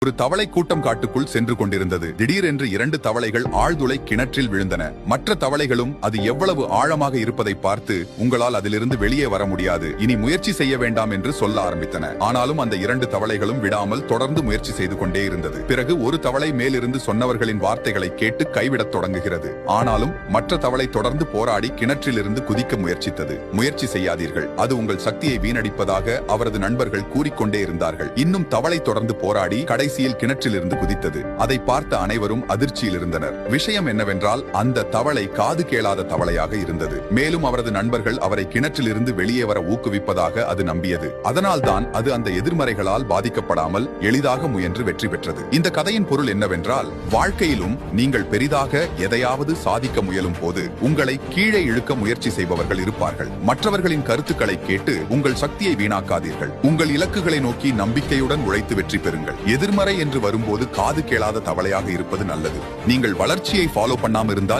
ஒரு தவளை கூட்டம் காட்டுக்குள் சென்று கொண்டிருந்தது. திடீரென்று 2 தவளைகள் ஆழ்துளை கிணற்றில் விழுந்தன. மற்ற தவளைகளும் அது எவ்வளவு ஆழமாக இருப்பதை பார்த்து, உங்களால் அதிலிருந்து வெளியே வர முடியாது, இனி முயற்சி செய்ய வேண்டாம் என்று சொல்ல ஆரம்பித்தன. ஆனாலும் அந்த 2 தவளைகளும் விடாமல் தொடர்ந்து முயற்சி செய்து கொண்டே இருந்தது. பிறகு ஒரு தவளை மேலிருந்து சொன்னவர்களின் வார்த்தைகளை கேட்டு கைவிடத் தொடங்குகிறது. ஆனாலும் மற்ற தவளை தொடர்ந்து போராடி கிணற்றிலிருந்து குதிக்க முயற்சித்தது. முயற்சி செய்யாதீர்கள், அது உங்கள் சக்தியை வீணடிப்பதாக அவரது நண்பர்கள் கூறிக்கொண்டே இருந்தார்கள். இன்னும் தவளை தொடர்ந்து போராடி கடைசியில் கிணற்றிலிருந்து குதித்தது. அதை பார்த்த அனைவரும் அதிர்ச்சியில் இருந்தனர். விஷயம் என்னவென்றால், அந்த தவளை காது கேளாத தவளையாக இருந்தது. மேலும் அவரது நண்பர்கள் அவரை கிணற்றிலிருந்து வெளியே வர ஊக்குவிப்பதாக அது நம்பியது. அதனால்தான் அது அந்த எதிர்மறைகளால் பாதிக்கப்படாமல் எளிதாக முயன்று வெற்றி பெற்றது. இந்த கதையின் பொருள் என்னவென்றால், வாழ்க்கையிலும் நீங்கள் பெரிதாக எதையாவது சாதிக்க முயலும் போது உங்களை கீழே இழுக்க முயற்சி செய்பவர்கள் இருப்பார்கள். மற்றவர்களின் கருத்துக்களை கேட்டு உங்கள் சக்தியை வீணாக்காதீர்கள். உங்கள் இலக்குகளை நோக்கி நம்பிக்கையுடன் உழைத்து வெற்றி பெறுங்கள். எதிர்மறை என்று வரும்போது காது கேளாத தவளையாக இருப்பது நல்லது. நீங்கள் வளர்ச்சியை ஃபாலோ பண்ணாம இருந்தால்